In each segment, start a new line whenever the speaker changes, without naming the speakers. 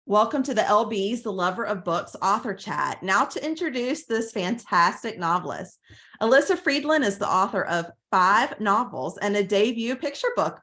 Welcome to the LB's, the Lover of Books author chat. Now to introduce this fantastic novelist. Elyssa Friedland is the author of 5 novels and a debut picture book.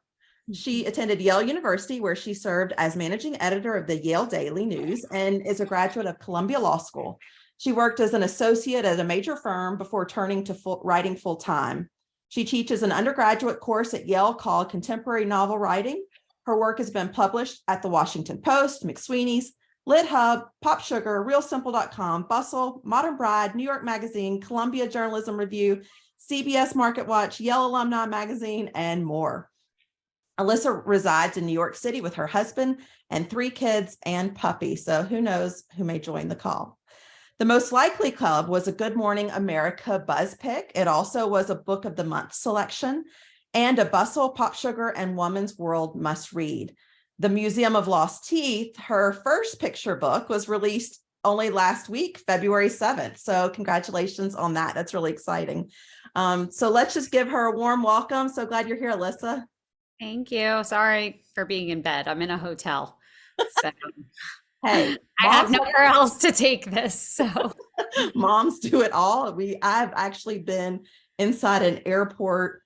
She attended Yale University, where she served as managing editor of the Yale Daily News and is a graduate of Columbia Law School. She worked as an associate at a major firm before turning to writing full time. She teaches an undergraduate course at Yale called Contemporary Novel Writing. Her work has been published at the Washington Post, McSweeney's, Lit Hub, Pop Sugar, RealSimple.com, Bustle, Modern Bride, New York Magazine, Columbia Journalism Review, CBS Market Watch, Yale Alumni Magazine, and more. Elyssa resides in New York City with her husband and 3 kids and puppy. So who knows who may join the call. The Most Likely Club was a Good Morning America buzz pick. It also was a Book of the Month selection and a Bustle, Pop Sugar, and Woman's World must read. The Museum of Lost Teeth, her first picture book, was released only last week, February 7th. So congratulations on that. That's really exciting. So let's just give her a warm welcome. So glad you're here, Elyssa.
Thank you. Sorry for being in bed. I'm in a hotel. So
Hey,
I have nowhere else to take this. So
moms do it all. I've actually been inside an airport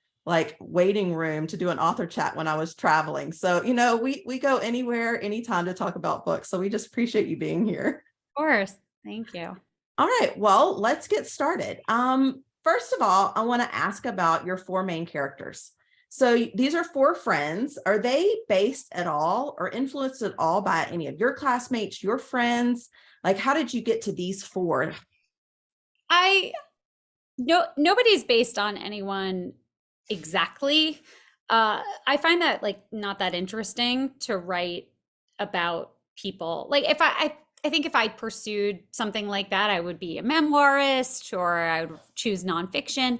waiting room to do an author chat when I was traveling. So, we go anywhere, anytime to talk about books. So we just appreciate you being here.
of course. Thank you.
All right, well, let's get started. First of all, I want to ask about your 4 main characters. So these are 4 friends. Are they based at all or influenced at all by any of your classmates, your friends? How did you get to these 4?
Nobody's based on anyone exactly. I find that not that interesting to write about people. I think if I pursued something like that, I would be a memoirist or I would choose nonfiction.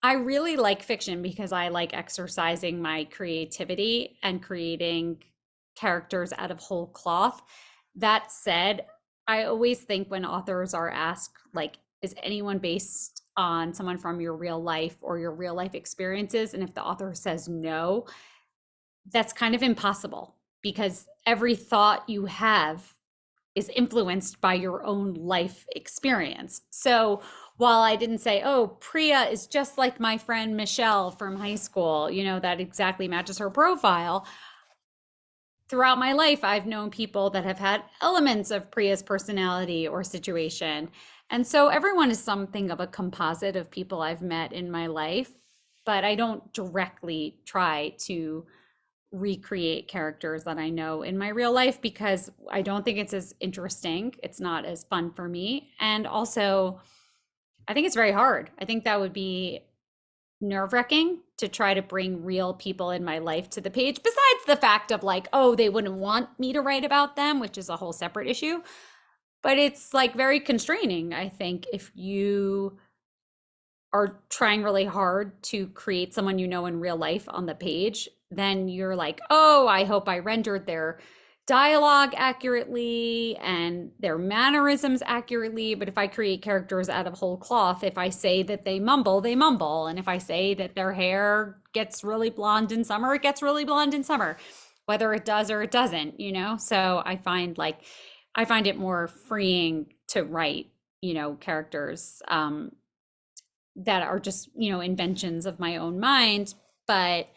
I really like fiction because I like exercising my creativity and creating characters out of whole cloth. That said, I always think when authors are asked, is anyone based on someone from your real life or your real life experiences? And if the author says no, that's kind of impossible because every thought you have is influenced by your own life experience. So while I didn't say, oh, Priya is just like my friend Michelle from high school, that exactly matches her profile. Throughout my life, I've known people that have had elements of Priya's personality or situation. And so everyone is something of a composite of people I've met in my life, but I don't directly try to recreate characters that I know in my real life because I don't think it's as interesting. It's not as fun for me. And also, I think it's very hard. I think that would be nerve-wracking to try to bring real people in my life to the page, besides the fact of oh, they wouldn't want me to write about them, which is a whole separate issue. But it's very constraining, I think, if you are trying really hard to create someone you know in real life on the page, then you're oh, I hope I rendered their dialogue accurately and their mannerisms accurately. But if I create characters out of whole cloth, if I say that they mumble, they mumble. And if I say that their hair gets really blonde in summer, it gets really blonde in summer, whether it does or it doesn't, So I find it more freeing to write, characters that are just, inventions of my own mind. But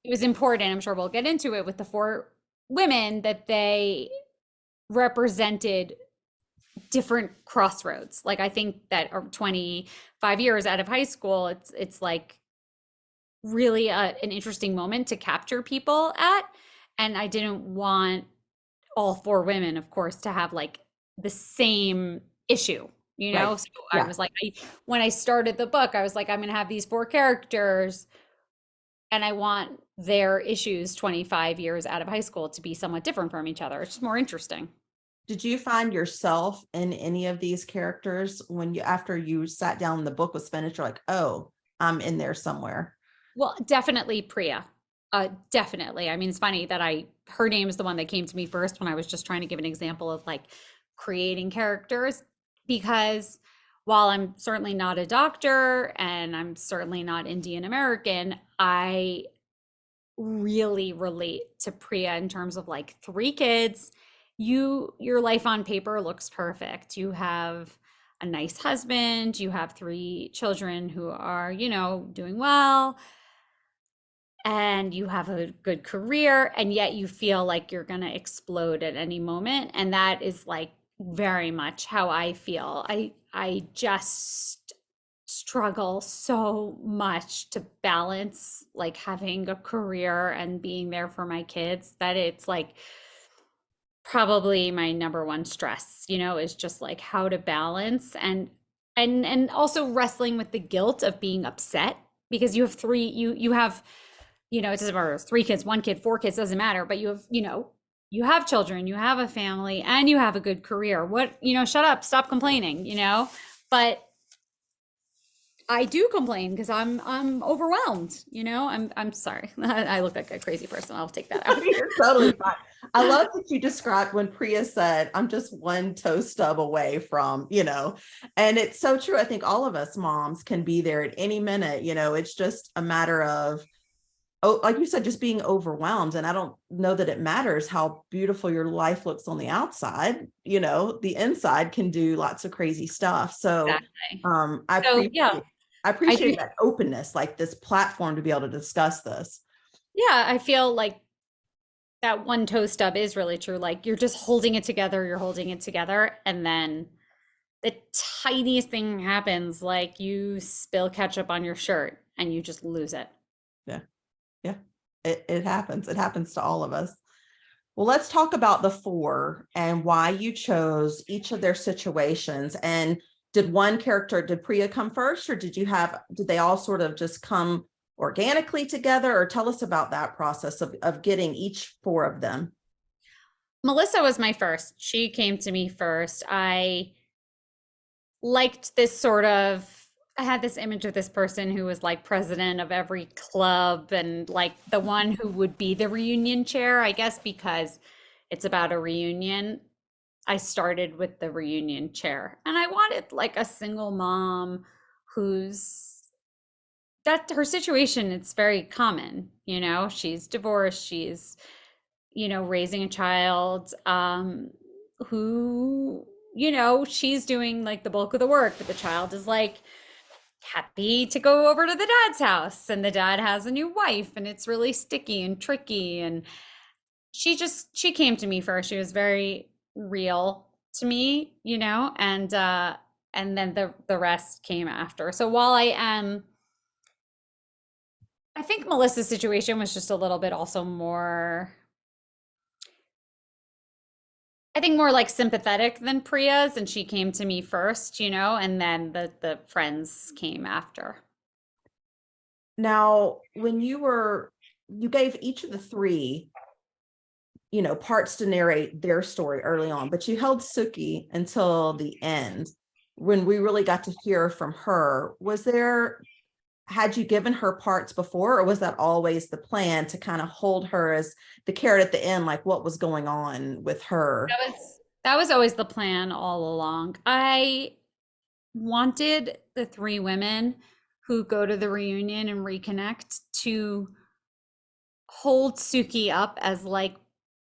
it was important, I'm sure we'll get into it with the 4 women, that they represented different crossroads. I think that 25 years out of high school, it's really an interesting moment to capture people at. And I didn't want all 4 women, of course, to have the same issue,
Right.
So
Yeah.
I was when I started the book, I was I'm going to have these 4 characters and I want their issues 25 years out of high school to be somewhat different from each other. It's just more interesting.
Did you find yourself in any of these characters after you sat down and the book was finished, you're oh, I'm in there somewhere?
Well, definitely Priya. Definitely. I mean, it's funny that her name is the one that came to me first when I was just trying to give an example of creating characters, because while I'm certainly not a doctor and I'm certainly not Indian American, I really relate to Priya in terms of 3 kids your life on paper looks perfect. You have a nice husband, you have three children who are, doing well, and you have a good career, and yet you feel like you're going to explode at any moment. And that is like very much how I feel. I just struggle so much to balance like having a career and being there for my kids, that it's like probably my number one stress, is just like how to balance, and also wrestling with the guilt of being upset because you have three, you have, it doesn't matter, it's three kids, one kid, four kids, doesn't matter, but you have children, you have a family, and you have a good career. What, shut up, stop complaining, but I do complain because I'm overwhelmed, I'm sorry. I look like a crazy person. I'll take that out.
You're totally fine. I love that you described when Priya said, I'm just one toe stub away from, and it's so true. I think all of us moms can be there at any minute, it's just a matter of, like you said, just being overwhelmed. And I don't know that it matters how beautiful your life looks on the outside, the inside can do lots of crazy stuff. So
Exactly.
I
So
appreciate
yeah,
I
I do.
appreciate that openness, like this platform to be able to discuss this.
Yeah, I feel like that one toe stub is really true. Like you're just holding it together, you're holding it together, and then the tiniest thing happens, like you spill ketchup on your shirt and you just lose it.
Yeah. Yeah. It happens. It happens to all of us. Well, let's talk about the four and why you chose each of their situations. And did Priya come first, or did they all sort of just come organically together? Or tell us about that process of getting each four of them.
Melissa was my first. She came to me first. I liked this sort of, I had this image of this person who was like president of every club and like the one who would be the reunion chair, I guess, because it's about a reunion. I started with the reunion chair, and I wanted like a single mom who's that her situation, it's very common, she's divorced, she's, raising a child, who, she's doing like the bulk of the work, but the child is like happy to go over to the dad's house, and the dad has a new wife, and it's really sticky and tricky. And she came to me first. She was very real to me, and then the rest came after. So while I think Melissa's situation was just a little bit also more, I think more like sympathetic than Priya's, and she came to me first, and then the friends came after.
Now, when you gave each of the three, parts to narrate their story early on, but you held Suki until the end when we really got to hear from her. Had you given her parts before, or was that always the plan to kind of hold her as the carrot at the end, like what was going on with her?
That was always the plan all along. I wanted the three women who go to the reunion and reconnect to hold Suki up as like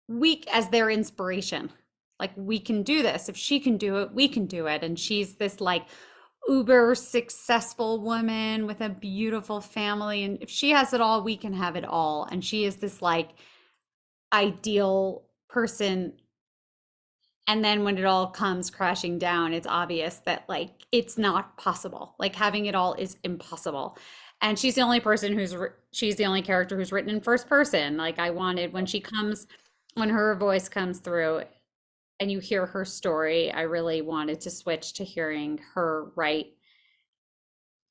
weak as their inspiration. Like, we can do this. If she can do it, we can do it. And she's this like uber successful woman with a beautiful family. And if she has it all, we can have it all. And she is this like ideal person. And then when it all comes crashing down, it's obvious that like it's not possible. Like having it all is impossible. And she's the only she's the only character who's written in first person. Like I wanted when her voice comes through and you hear her story, I really wanted to switch to hearing her write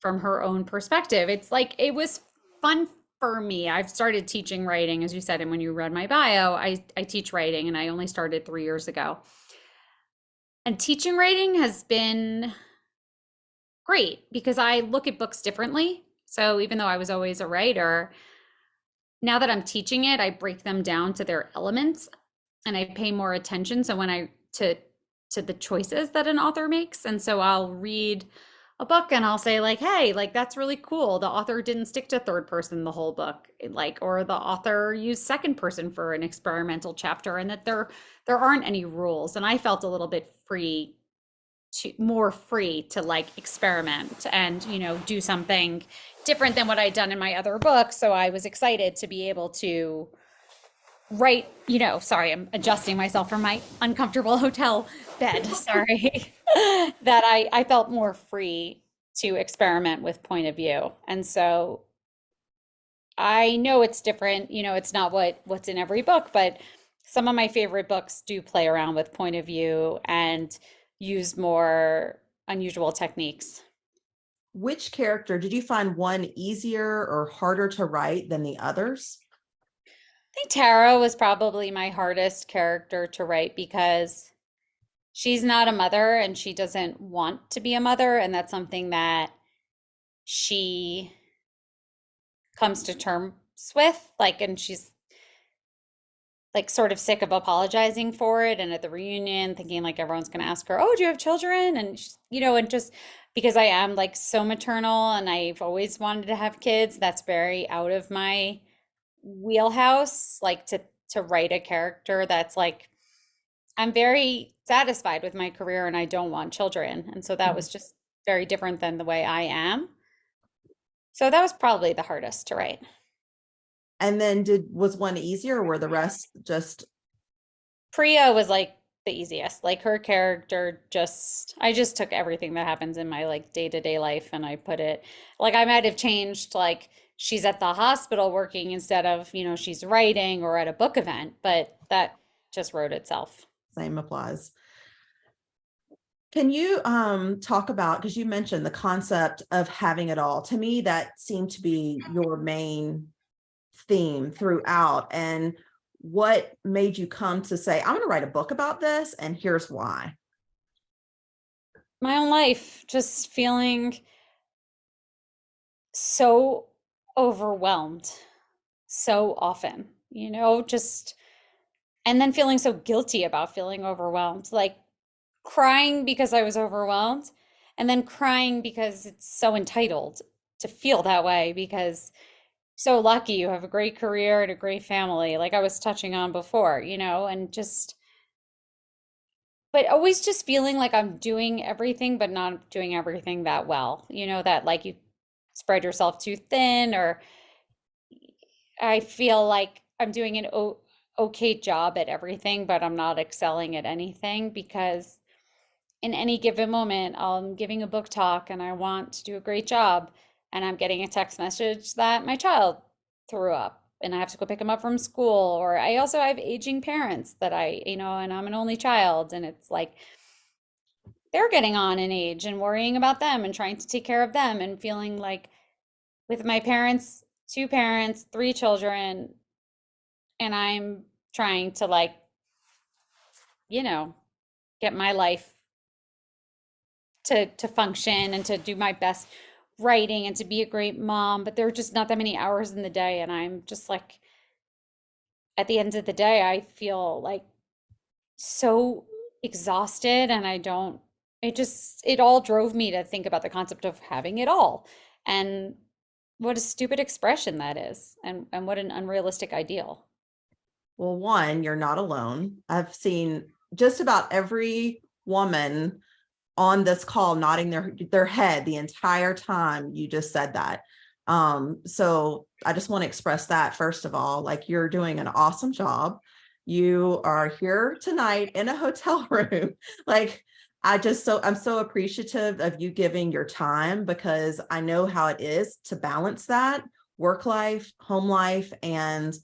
from her own perspective. It's like it was fun for me. I've started teaching writing, as you said, and when you read my bio, I teach writing, and I only started 3 years ago. And teaching writing has been great because I look at books differently. So even though I was always a writer, now that I'm teaching it, I break them down to their elements and I pay more attention. So when to the choices that an author makes. And so I'll read a book and I'll say like, hey, like that's really cool. The author didn't stick to third person the whole book, like, or the author used second person for an experimental chapter, and that there aren't any rules. And I felt a little bit more free to like experiment and, do something different than what I'd done in my other books. So I was excited to be able to write, sorry, I'm adjusting myself from my uncomfortable hotel bed. Sorry. That I felt more free to experiment with point of view. And so I know it's different, it's not what's in every book, but some of my favorite books do play around with point of view and use more unusual techniques.
Which character did you find one easier or harder to write than the others?
I think Tara was probably my hardest character to write because she's not a mother and she doesn't want to be a mother. And that's something that she comes to terms with. Like, and she's like sort of sick of apologizing for it. And at the reunion, thinking like everyone's going to ask her, oh, do you have children? And, and just because I am like so maternal and I've always wanted to have kids, that's very out of my wheelhouse, like to write a character that's like, I'm very satisfied with my career and I don't want children. And so that was just very different than the way I am. So that was probably the hardest to write.
And then was one easier, or were the rest just?
Priya was like the easiest. Like her character I just took everything that happens in my like day-to-day life and I put it, like I might have changed like she's at the hospital working instead of, she's writing or at a book event, but that just wrote itself.
Same applies. Can you talk about, because you mentioned the concept of having it all. To me, that seemed to be your main theme throughout. And what made you come to say, I'm going to write a book about this, and here's why?
My own life, just feeling so overwhelmed so often, just, and then feeling so guilty about feeling overwhelmed, like crying because I was overwhelmed, and then crying because it's so entitled to feel that way because so lucky you have a great career and a great family, like I was touching on before, and just, but always just feeling like I'm doing everything, but not doing everything that well, that like you spread yourself too thin, or I feel like I'm doing an okay job at everything, but I'm not excelling at anything because in any given moment, I'm giving a book talk and I want to do a great job. And I'm getting a text message that my child threw up and I have to go pick him up from school. Or I also have aging parents that and I'm an only child. And it's like they're getting on in age and worrying about them and trying to take care of them and feeling like with my parents, 2 parents, 3 children, and I'm trying to like, get my life to function and to do my best writing and to be a great mom, but there are just not that many hours in the day. And I'm just like, at the end of the day, I feel like so exhausted and it all drove me to think about the concept of having it all. And what a stupid expression that is. And what an unrealistic ideal.
Well, one, you're not alone. I've seen just about every woman on this call nodding their head the entire time you just said that. So I just want to express that, first of all, like you're doing an awesome job. You are here tonight in a hotel room. Like I'm so appreciative of you giving your time, because I know how it is to balance that work life, home life, and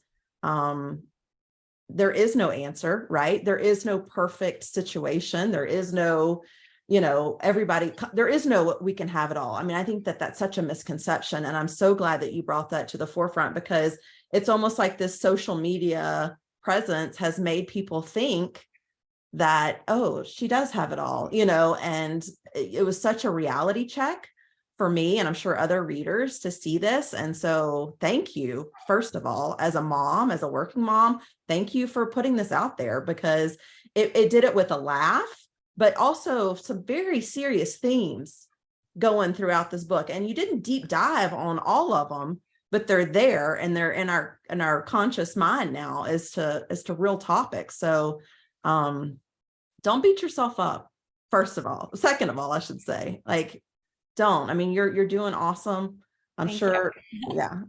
there is no answer, right? There is no perfect situation. There is no, there is no, we can have it all. I mean, I think that that's such a misconception. And I'm so glad that you brought that to the forefront, because it's almost like this social media presence has made people think that, oh, she does have it all, and it was such a reality check for me, and I'm sure other readers, to see this. And so thank you, first of all, as a mom, as a working mom, thank you for putting this out there, because it did it with a laugh, but also some very serious themes going throughout this book, and you didn't deep dive on all of them, but they're there and they're in our conscious mind now as to real topics. So don't beat yourself up, first of all. Second of all, I should say, like, don't. I mean, you're doing awesome. I'm
Thank
sure.
you.
Yeah.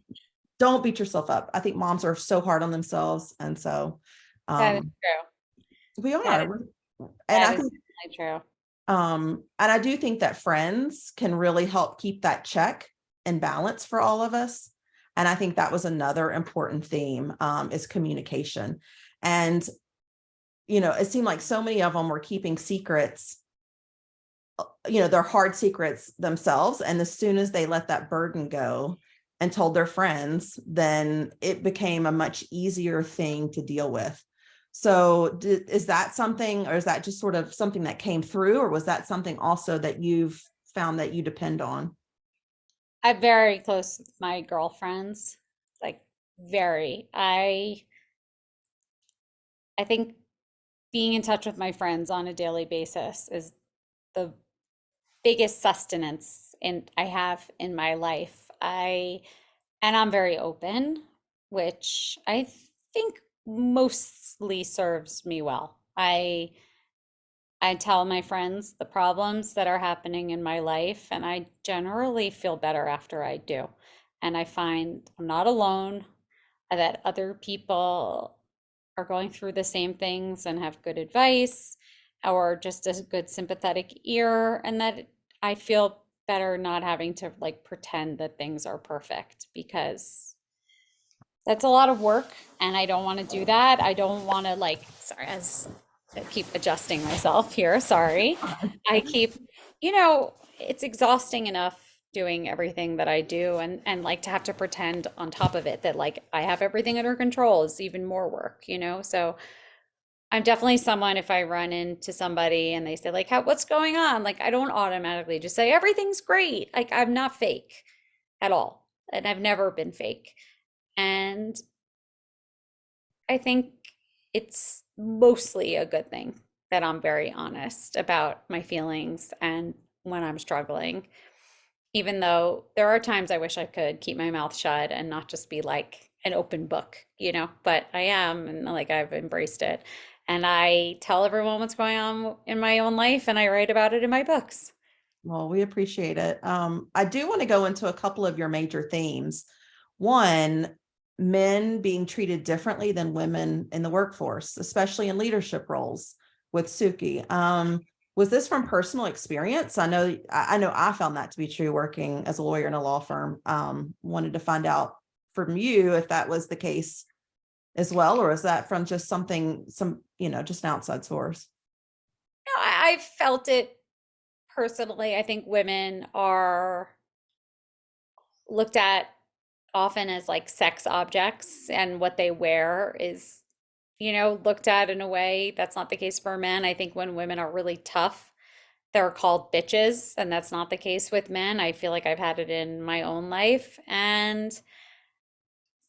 Don't beat yourself up. I think moms are so hard on themselves. And so
That is true.
we
That is,
are. And
that
I
is
think
definitely true.
and I do think that friends can really help keep that check and balance for all of us. And I think that was another important theme, is communication. And, it seemed like so many of them were keeping secrets, they're hard secrets themselves. And as soon as they let that burden go and told their friends, then it became a much easier thing to deal with. So is that something, or is that just sort of something that came through, or was that something also that you've found that you depend on?
I'm very close with my girlfriends, like very. I think being in touch with my friends on a daily basis is the biggest sustenance I have in my life. And I'm very open, which I think mostly serves me well. I tell my friends the problems that are happening in my life, and I generally feel better after I do. And I find I'm not alone, that other people are going through the same things and have good advice or just a good sympathetic ear, and that I feel better not having to like pretend that things are perfect, because that's a lot of work and I don't want to do that. I don't want to like, sorry, as I keep adjusting myself here, sorry. I keep, it's exhausting enough doing everything that I do, and like to have to pretend on top of it that like I have everything under control is even more work. So I'm definitely someone, if I run into somebody and they say like, what's going on? Like I don't automatically just say everything's great. Like I'm not fake at all. And I've never been fake. And I think it's mostly a good thing that I'm very honest about my feelings and when I'm struggling, even though there are times I wish I could keep my mouth shut and not just be like an open book, but I am, and like I've embraced it. And I tell everyone what's going on in my own life and I write about it in my books.
Well, we appreciate it. I do want to go into a couple of your major themes. One, men being treated differently than women in the workforce, especially in leadership roles with Suki. Was this from personal experience? I know I found that to be true working as a lawyer in a law firm. Wanted to find out from you if that was the case as well, or is that from just just an outside source?
No, I've felt it personally. I think women are looked at often as like sex objects, and what they wear is, looked at in a way that's not the case for men. I think when women are really tough, they're called bitches, and that's not the case with men. I feel like I've had it in my own life and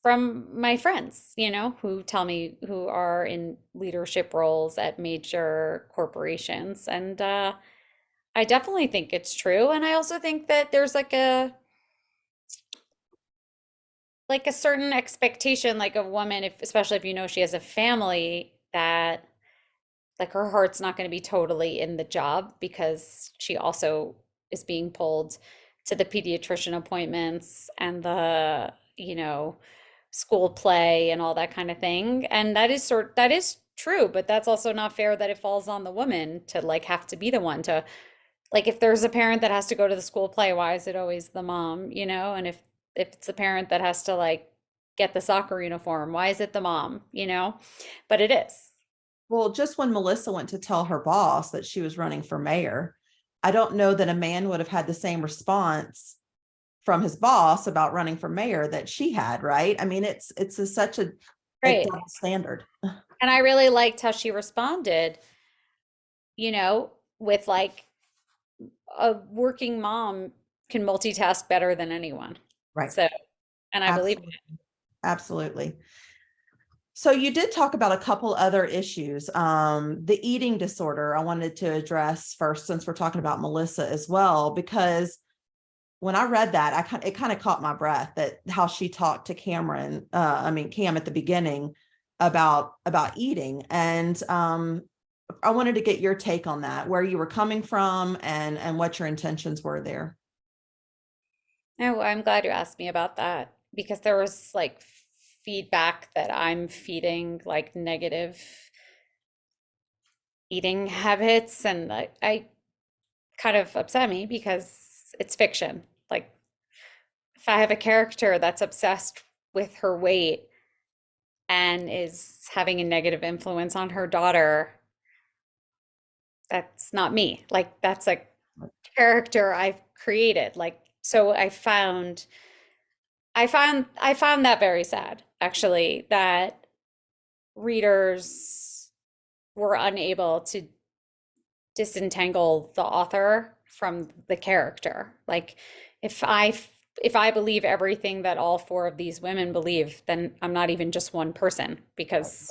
from my friends, who tell me who are in leadership roles at major corporations. And I definitely think it's true. And I also think that there's like a certain expectation, like a woman, if especially if she has a family, that like her heart's not going to be totally in the job, because she also is being pulled to the pediatrician appointments and the school play and all that kind of thing. And that is true, but that's also not fair that it falls on the woman to like have to be the one to, like, if there's a parent that has to go to the school play, why is it always the mom? And if it's a parent that has to like get the soccer uniform, why is it the mom? But it is.
Well, just when Melissa went to tell her boss that she was running for mayor, I don't know that a man would have had the same response from his boss about running for mayor that she had, right? I mean, such a
Right.
double standard.
And I really liked how she responded, with like a working mom can multitask better than anyone.
Right.
So, and I believe
Absolutely. Absolutely. So you did talk about a couple other issues. The eating disorder I wanted to address first, since we're talking about Melissa as well, because when I read that, it kind of caught my breath that how she talked to Cam at the beginning about eating. And I wanted to get your take on that, where you were coming from and what your intentions were there.
Oh, I'm glad you asked me about that because there was like feedback that I'm feeding like negative eating habits, and I kind of upset me because it's fiction. Like, if I have a character that's obsessed with her weight and is having a negative influence on her daughter, that's not me. Like, that's a character I've created. Like, so I found that very sad, actually, that readers were unable to disentangle the author from the character. Like, if I believe everything that all four of these women believe, then I'm not even just one person, because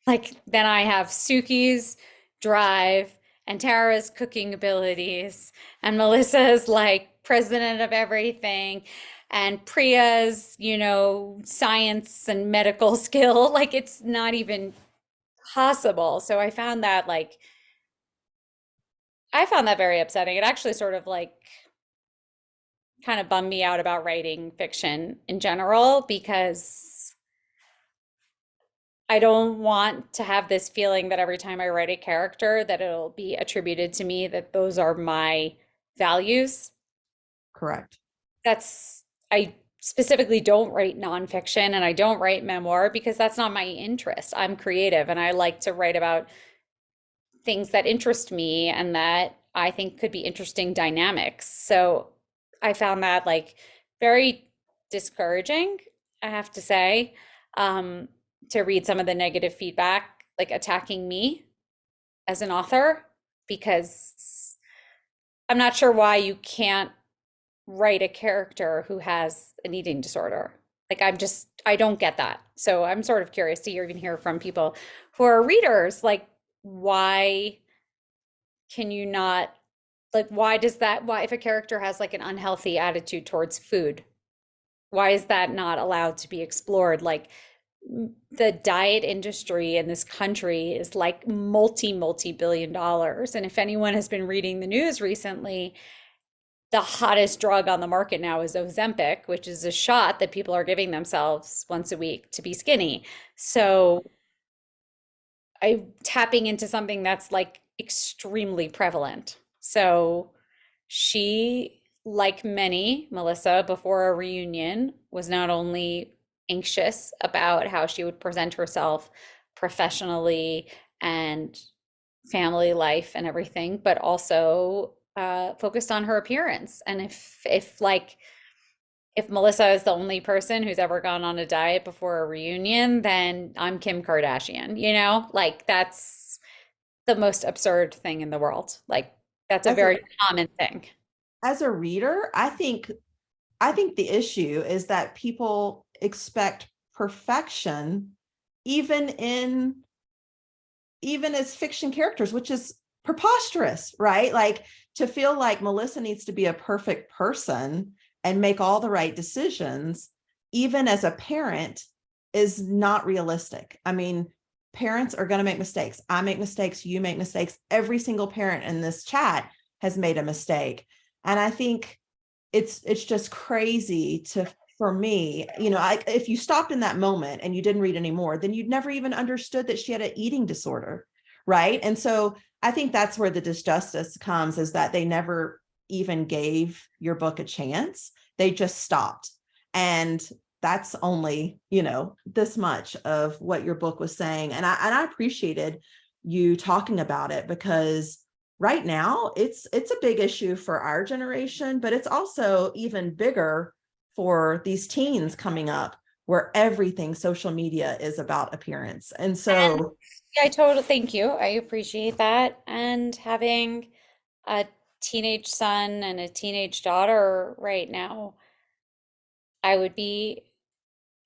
like then I have Suki's drive and Tara's cooking abilities and Melissa's like president of everything and Priya's, science and medical skill. Like, it's not even possible. So I found that very upsetting. It actually sort of like kind of bummed me out about writing fiction in general, because I don't want to have this feeling that every time I write a character that it'll be attributed to me, that those are my values.
Correct.
I specifically don't write nonfiction and I don't write memoir because that's not my interest. I'm creative and I like to write about things that interest me and that I think could be interesting dynamics. So I found that like very discouraging, I have to say, um, to read some of the negative feedback, like attacking me as an author, because I'm not sure why you can't write a character who has an eating disorder. Like, I don't get that. So I'm sort of curious to even hear from people who are readers, like, why can you not, like, why, if a character has like an unhealthy attitude towards food, why is that not allowed to be explored? Like, the diet industry in this country is like multi-billion dollars. And if anyone has been reading the news recently, the hottest drug on the market now is Ozempic, which is a shot that people are giving themselves once a week to be skinny. So I'm tapping into something that's like extremely prevalent. So she, like many, Melissa, before a reunion, was not only anxious about how she would present herself professionally and family life and everything, but also focused on her appearance. And if Melissa is the only person who's ever gone on a diet before a reunion, then I'm Kim Kardashian, Like, that's the most absurd thing in the world. Like, that's a
As a
very common thing.
as a reader, I think the issue is that people expect perfection even in even as fiction characters, which is preposterous, right? Like, to feel like Melissa needs to be a perfect person and make all the right decisions, even as a parent, is not realistic. I mean, parents are going to make mistakes. I make mistakes. You make mistakes. Every single parent in this chat has made a mistake. And I think it's just crazy to for me, if you stopped in that moment and you didn't read anymore, then you'd never even understood that she had an eating disorder, right? And so I think that's where the disjustice comes, is that they never even gave your book a chance. They just stopped. And that's only, this much of what your book was saying. And I appreciated you talking about it, because right now it's a big issue for our generation, but it's also even bigger for these teens coming up, where everything social media is about appearance. And
And
so
yeah, I totally thank you. I appreciate that. And having a teenage son and a teenage daughter right now, I would be,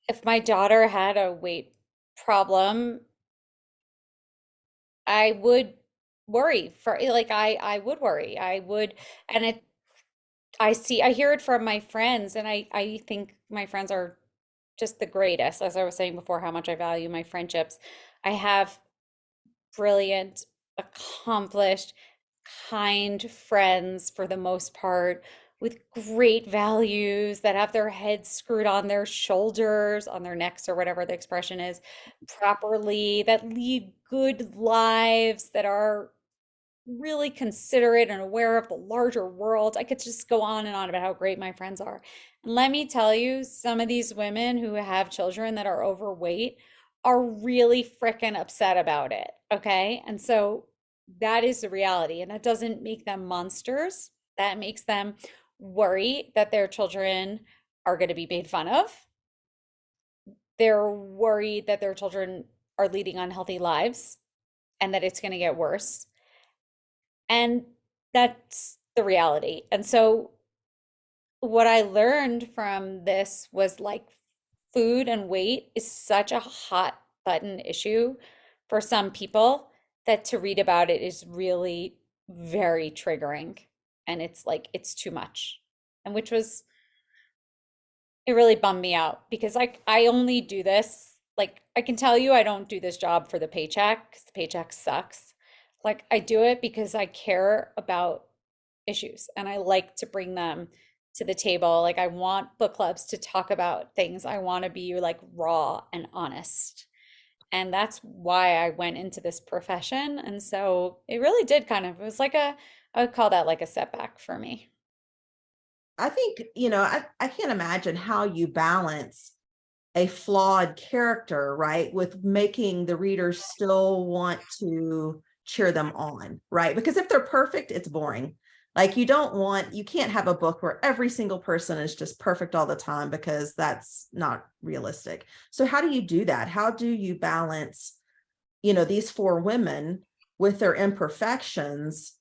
if my daughter had a weight problem, I would worry for like I would worry. I would, and I hear it from my friends, and I think my friends are just the greatest. As I was saying before, how much I value my friendships. I have brilliant, accomplished, kind friends for the most part, with great values that have their heads screwed on their shoulders, on their necks, or whatever the expression is, properly, that lead good lives, that are really considerate and aware of the larger world. I could just go on and on about how great my friends are. And let me tell you, some of these women who have children that are overweight are really freaking upset about it. Okay. And so that is the reality. And that doesn't make them monsters. That makes them worry that their children are going to be made fun of. They're worried that their children are leading unhealthy lives and that it's going to get worse. And that's the reality. And so what I learned from this was like food and weight is such a hot button issue for some people that to read about it is really very triggering. And it's like, it's too much. And which was, it really bummed me out because I only do this. Like, I can tell you I don't do this job for the paycheck because the paycheck sucks. Like, I do it because I care about issues and I like to bring them to the table. Like, I want book clubs to talk about things. I want to be like raw and honest. And that's why I went into this profession. And so it really did kind of, it was like I would call that like a setback for me.
I think, I can't imagine how you balance a flawed character, right, with making the readers still want to cheer them on, right? Because if they're perfect, it's boring. Like you can't have a book where every single person is just perfect all the time because that's not realistic. So how do you do that? How do you balance, these four women with their imperfections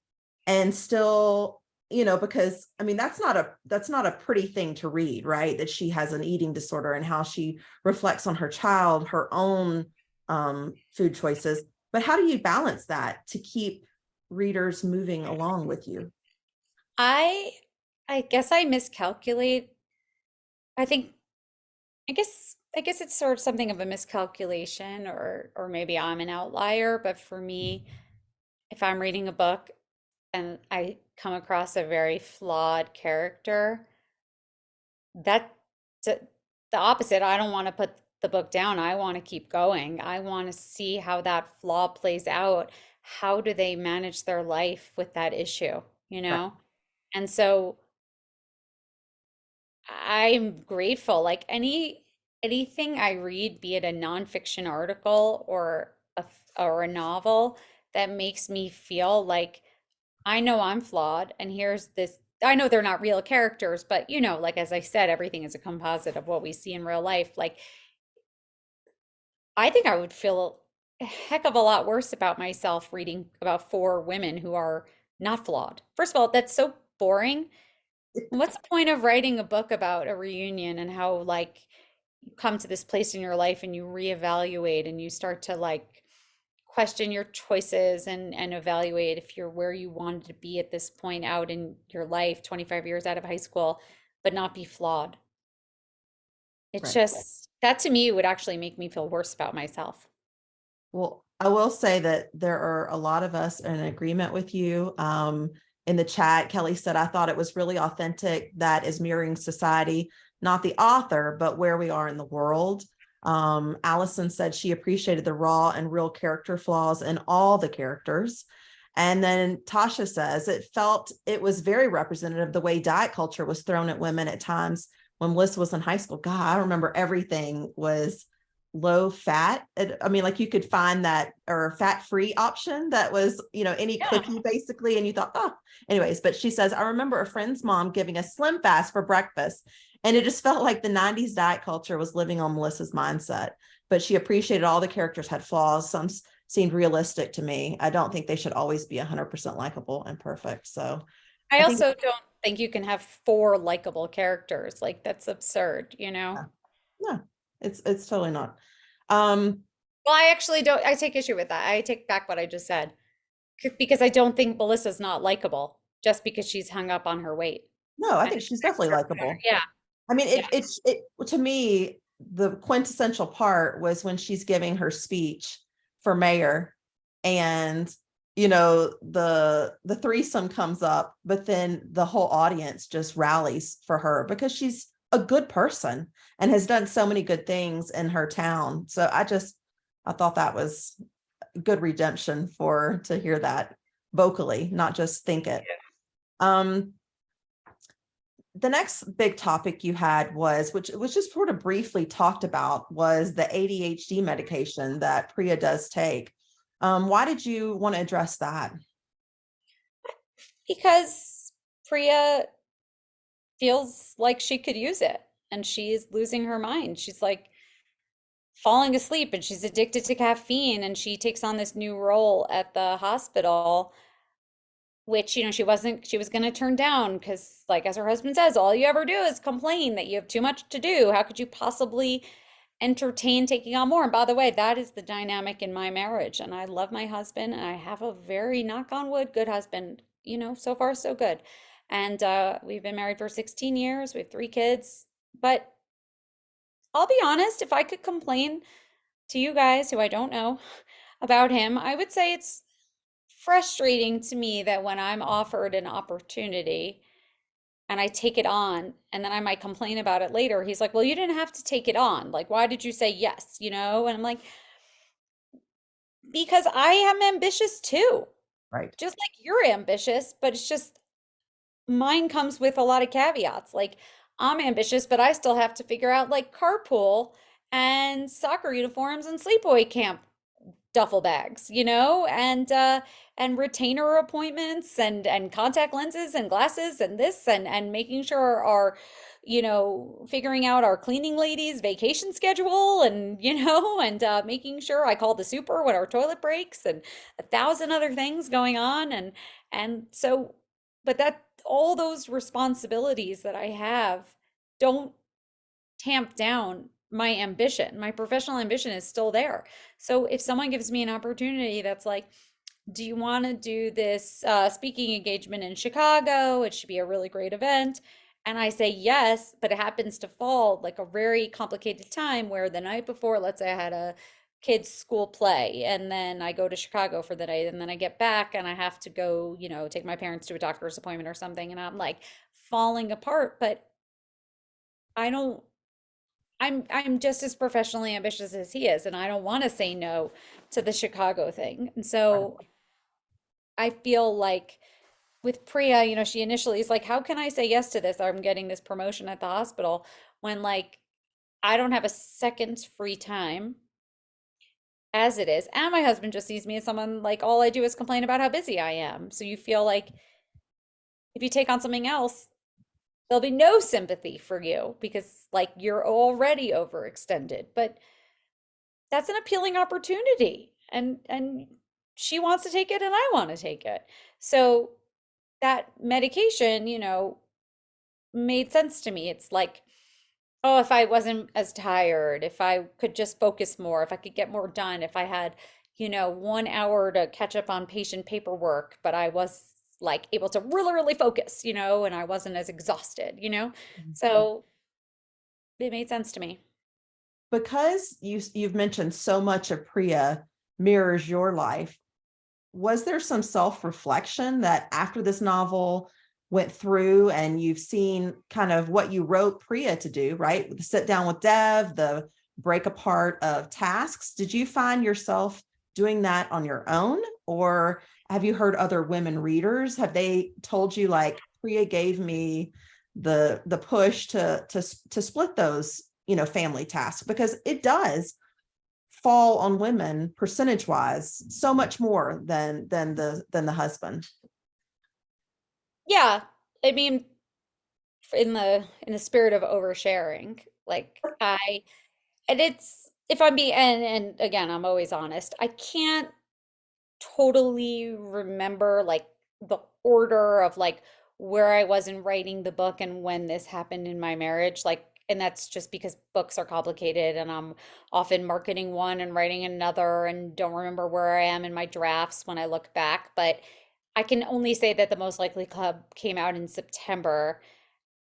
and still, because I mean that's not a pretty thing to read, right? That she has an eating disorder and how she reflects on her child, her own food choices. But how do you balance that to keep readers moving along with you?
I I guess I miscalculate. I think I guess it's sort of something of a miscalculation or maybe I'm an outlier, but for me, if I'm reading a book and I come across a very flawed character, that the opposite. I don't want to put the book down. I want to keep going. I want to see how that flaw plays out. How do they manage their life with that issue, you
Right.
know? And so I'm grateful. Like anything I read, be it a nonfiction article or a novel that makes me feel like I know I'm flawed and here's this. I know they're not real characters, but like as I said, everything is a composite of what we see in real life. Like I think I would feel a heck of a lot worse about myself reading about four women who are not flawed. First of all, that's so boring. What's the point of writing a book about a reunion and how like you come to this place in your life and you reevaluate and you start to like question your choices and evaluate if you're where you wanted to be at this point out in your life, 25 years out of high school, but not be flawed. It's
Right.
just that to me would actually make me feel worse about myself.
Well, I will say that there are a lot of us in agreement with you. In the chat, Kelly said, I thought it was really authentic. That is mirroring society, not the author, but where we are in the world. Allison said she appreciated the raw and real character flaws in all the characters. And then Tasha says it was very representative of the way diet culture was thrown at women at times when Melissa was in high school. God, I remember everything was low fat. I mean, like you could find that or fat free option that was, any
Yeah.
cookie basically. And you thought, oh, anyways. But she says, I remember a friend's mom giving a slim fast for breakfast. And it just felt like the 90s diet culture was living on Melissa's mindset. But she appreciated all the characters had flaws. Some seemed realistic to me. I don't think they should always be 100% likable and perfect. So
I
I think,
also don't think you can have four likable characters. Like that's absurd, you know?
yeah, yeah, it's totally not. Um,
Well, I actually don't, I take issue with that. I take back what I just said because I don't think Melissa's not likable just because she's hung up on her weight.
No, I
I
think
think
she's
that makes
definitely
her better.
likable.
Yeah,
I mean,
yeah.
it to me, the quintessential part was when she's giving her speech for mayor, and the threesome comes up, but then the whole audience just rallies for her because she's a good person and has done so many good things in her town. So I thought that was good redemption for to hear that vocally, not just think it. Um, the next big topic you had was, which was just sort of briefly talked about, was the ADHD medication that Priya does take. Why did you want to address that?
Because Priya feels like she could use it and she's losing her mind. She's like falling asleep and she's addicted to caffeine and she takes on this new role at the hospital, which, she was going to turn down because, like, as her husband says, all you ever do is complain that you have too much to do. How could you possibly entertain taking on more? And by the way, that is the dynamic in my marriage. And I love my husband and I have a very, knock on wood, good husband. So far so good. And we've been married for 16 years. We have 3 kids. But I'll be honest, if I could complain to you guys who I don't know about him, I would say it's frustrating to me that when I'm offered an opportunity and I take it on, and then I might complain about it later, he's like, "Well, you didn't have to take it on. Like, why did you say yes?" And I'm like, "Because I am ambitious too,
Right.
just like you're ambitious, but it's just mine comes with a lot of caveats. Like, I'm ambitious, but I still have to figure out like carpool and soccer uniforms and sleepaway camp duffel bags, and retainer appointments and contact lenses and glasses and this and making sure our, figuring out our cleaning lady's vacation schedule and and making sure I call the super when our toilet breaks and 1,000 other things going on and so, but that all those responsibilities that I have don't tamp down my ambition. My professional ambition is still there. So if someone gives me an opportunity that's like, do you want to do this speaking engagement in Chicago? It should be a really great event. And I say yes, but it happens to fall like a very complicated time where the night before, let's say I had a kids' school play, and then I go to Chicago for the night, and then I get back and I have to go, take my parents to a doctor's appointment or something, and I'm like falling apart. But I don't I'm just as professionally ambitious as he is, and I don't want to say no to the Chicago thing. And so I feel like with Priya, she initially is like, how can I say yes to this? I'm getting this promotion at the hospital when like I don't have a second's free time as it is. And my husband just sees me as someone like all I do is complain about how busy I am. So you feel like if you take on something else, there'll be no sympathy for you because like you're already overextended. But that's an appealing opportunity and she wants to take it and I want to take it. So that medication, made sense to me. It's like, oh, if I wasn't as tired, if I could just focus more, if I could get more done, if I had, 1 hour to catch up on patient paperwork, but I was like able to really, really focus, and I wasn't as exhausted.
Mhm.
So it made sense to me.
Because you've mentioned so much of Priya mirrors your life, was there some self-reflection that after this novel went through and you've seen kind of what you wrote Priya to do, right? The sit down with Dev, the break apart of tasks. Did you find yourself doing that on your own? Or have you heard other women readers? Have they told you like Priya gave me the push to split those, family tasks? Because it does fall on women percentage wise so much more than the husband.
Yeah. I mean, in the spirit of oversharing, like and it's if I'm being and again, I'm always honest. I can't totally remember like the order of like where I was in writing the book and when this happened in my marriage. Like, and that's just because books are complicated and I'm often marketing one and writing another and don't remember where I am in my drafts when I look back. But I can only say that the Most Likely Club came out in September.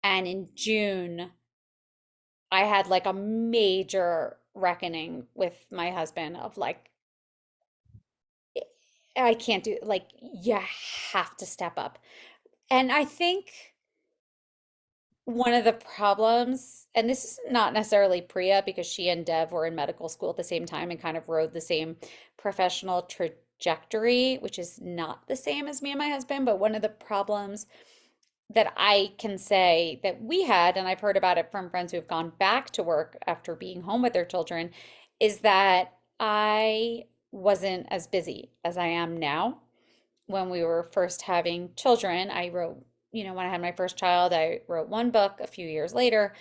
And in June, I had like a major reckoning with my husband of like, I can't do, like, you have to step up. And I think one of the problems, and this is not necessarily Priya because she and Dev were in medical school at the same time and kind of rode the same professional trajectory, which is not the same as me and my husband, but one of the problems that I can say that we had, and I've heard about it from friends who have gone back to work after being home with their children, is that I wasn't as busy as I am now. When we were first having children, I wrote, when I had my first child, I wrote one book a few years later,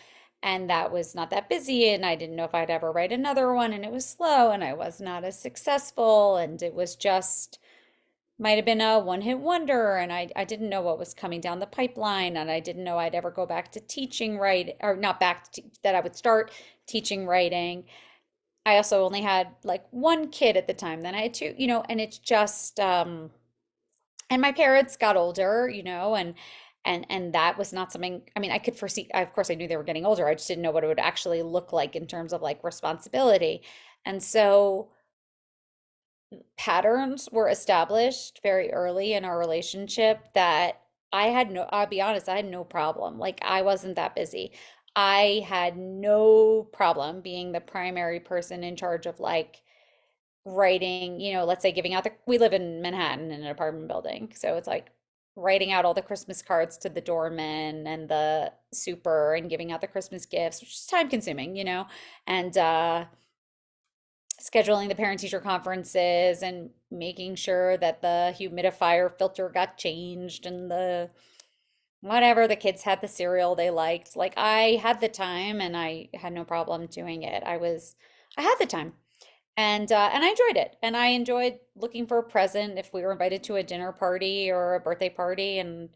and that was not that busy. And I didn't know if I'd ever write another one, and it was slow, and I was not as successful, and it was just might have been a one-hit wonder, and I didn't know what was coming down the pipeline, and I didn't know I'd ever go back to teaching writing, or not back to, that I would start teaching writing. I also only had like one kid at the time, then I had two, and it's just and my parents got older, and that was not something, I mean, I could foresee, of course I knew they were getting older. I just didn't know what it would actually look like in terms of like responsibility. And so patterns were established very early in our relationship that I'll be honest, I had no problem. Like I wasn't that busy. I had no problem being the primary person in charge of like writing, let's say giving out we live in Manhattan in an apartment building. So it's like writing out all the Christmas cards to the doorman and the super and giving out the Christmas gifts, which is time consuming, and scheduling the parent teacher conferences and making sure that the humidifier filter got changed and the whatever the kids had the cereal they liked. Like I had the time and I had no problem doing it. I had the time. And I enjoyed it. And I enjoyed looking for a present if we were invited to a dinner party or a birthday party and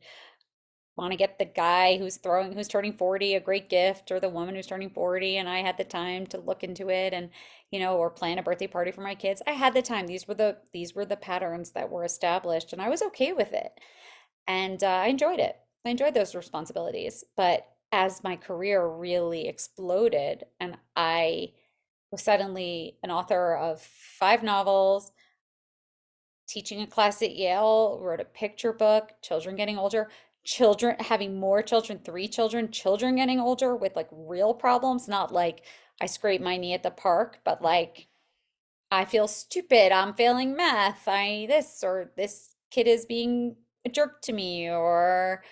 want to get the guy who's turning 40 a great gift, or the woman who's turning 40, and I had the time to look into it and or plan a birthday party for my kids. I had the time. These were the patterns that were established, and I was okay with it. And I enjoyed it. I enjoyed those responsibilities. But as my career really exploded and I was suddenly an author of 5 novels, teaching a class at Yale, wrote a picture book, children getting older, children having more children, 3 children, children getting older with like real problems, not like I scraped my knee at the park, but like I feel stupid, I'm failing math, or this kid is being a jerk to me, or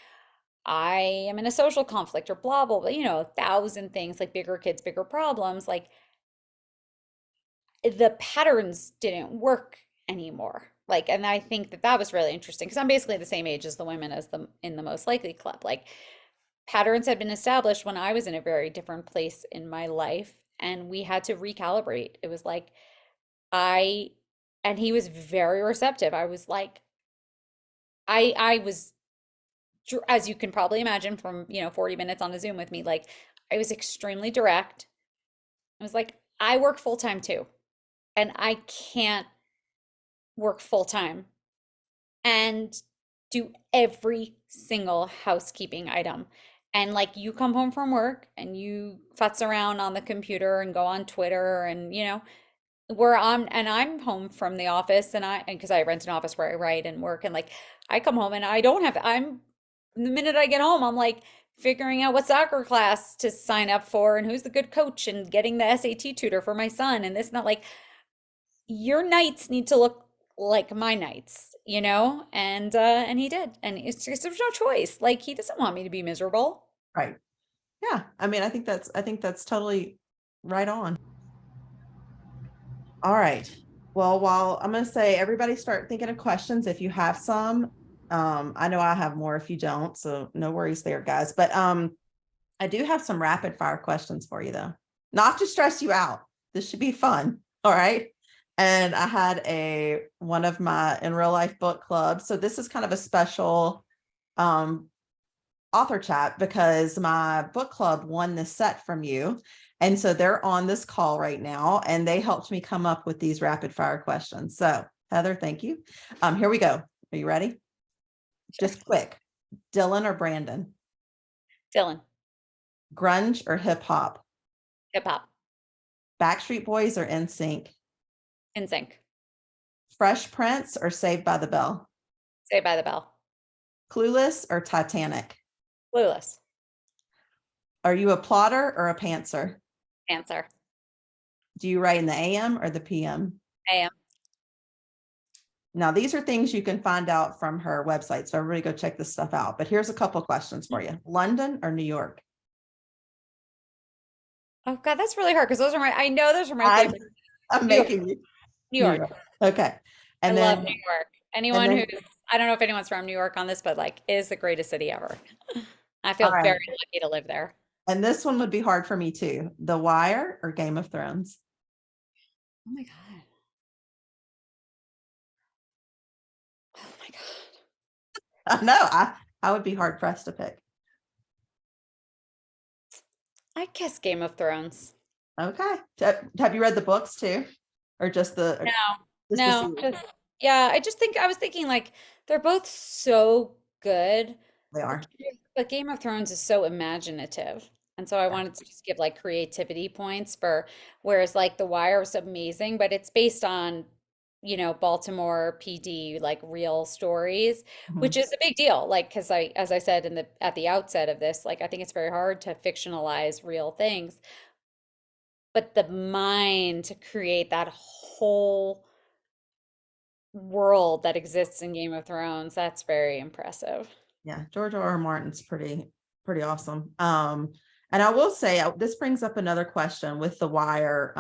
I am in a social conflict, or blah, blah, blah, 1,000 things, like bigger kids, bigger problems. Like the patterns didn't work anymore. Like, and I think that was really interesting because I'm basically the same age as the women as the in the most likely club. Like patterns had been established when I was in a very different place in my life, and we had to recalibrate. It was like I and he was very receptive. I was like I was, as you can probably imagine from, 40 minutes on a Zoom with me, like I was extremely direct. I was like, I work full time too, and I can't work full time and do every single housekeeping item. And like you come home from work and you futz around on the computer and go on Twitter and I'm home from the office, and because I rent an office where I write and work, and like I come home and I don't have I'm the minute I get home I'm like figuring out what soccer class to sign up for and who's the good coach and getting the SAT tutor for my son and this, not like your nights need to look like my nights, and he did. And it's just there's no choice. Like he doesn't want me to be miserable.
Right. Yeah. I mean, I think that's totally right on. All right. Well, while I'm going to say everybody start thinking of questions if you have some. I know I have more if you don't, so no worries there, guys. But I do have some rapid fire questions for you though. Not to stress you out. This should be fun. All right. And I had one of my in real life book clubs. So this is kind of a special author chat because my book club won this set from you. And so they're on this call right now and they helped me come up with these rapid fire questions. So Heather, thank you. Here we go. Are you ready? Just quick. Dylan or Brandon?
Dylan.
Grunge or hip hop?
Hip hop.
Backstreet Boys or NSYNC?
In sync.
Fresh Prince or Saved by the Bell?
Saved by the Bell.
Clueless or Titanic?
Clueless.
Are you a plotter or a pantser?
Answer.
Do you write in the AM or the PM?
AM.
Now, these are things you can find out from her website. So everybody go check this stuff out. But here's a couple questions for you. London or New York?
Oh God, that's really hard because I know those are my
I,
favorite.
I'm
New York.
making you.
New York.
Okay. And
I
then,
love New York. Anyone
then,
who's, I don't know if anyone's from New York on this, but like, it is the greatest city ever. I
all
feel
right.
very lucky to live there.
And this one would be hard for me too. The Wire or Game of Thrones?
Oh my God. Oh my God.
No, I would be hard pressed to pick.
I guess Game of Thrones.
Okay. Have you read the books too? Or just the
No,
just the
no,
series?
yeah, I was thinking like they're both so good,
They
but,
are.
but Game of Thrones is so imaginative. And so I wanted to just give like creativity points for, whereas like The Wire was amazing, but it's based on, Baltimore PD, like real stories, which
Mhm.
is a big deal. Like, because as I said at the outset of this, like I think it's very hard to fictionalize real things, but the mind to create that whole world that exists in Game of Thrones, that's very impressive.
Yeah, George R. R. Martin's pretty awesome. And I will say this brings up another question with The Wire,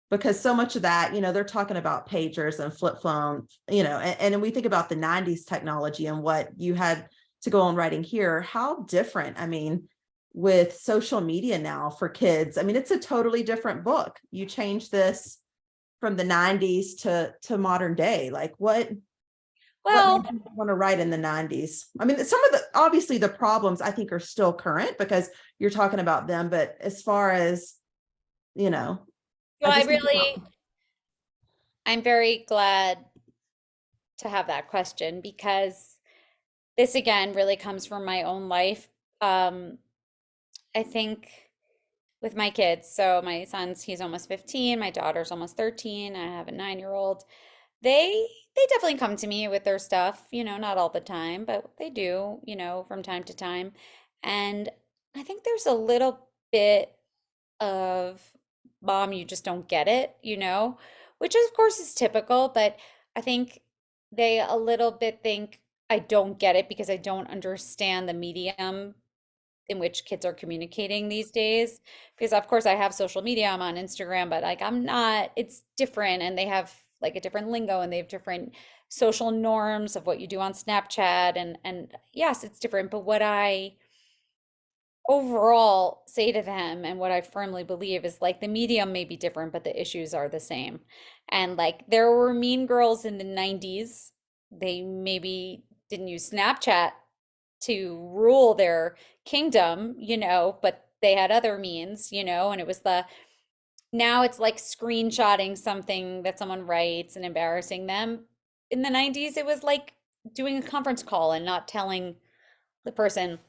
because so much of that, they're talking about pagers and flip phone, and we think about the 90s technology and what you had to go on writing here. How different, I mean, with social media now for kids, I mean, it's a totally different book. You change this from the 90s to modern day. Like what
Well,
made you want to write in the 90s? I mean, some of the obviously the problems I think are still current because you're talking about them, but as far as, you know,
well,
I just think about,
I'm very glad to have that question because this again really comes from my own life. Um, I think with my kids, so my son's he's almost 15, my daughter's almost 13, I have a 9-year-old. They definitely come to me with their stuff, not all the time, but they do, from time to time. And I think there's a little bit of mom, you just don't get it, which of course is typical, but I think they a little bit think I don't get it because I don't understand the medium in which kids are communicating these days. Because of course I have social media, I'm on Instagram, but like I'm not, it's different and they have like a different lingo and they have different social norms of what you do on Snapchat and yes, it's different, but what I overall say to them and what I firmly believe is like the medium may be different, but the issues are the same. And like there were mean girls in the 90s. They maybe didn't use Snapchat to rule their kingdom, but they had other means, and it was now it's like screenshotting something that someone writes and embarrassing them. In the 90s, it was like doing a conference call and not telling the person,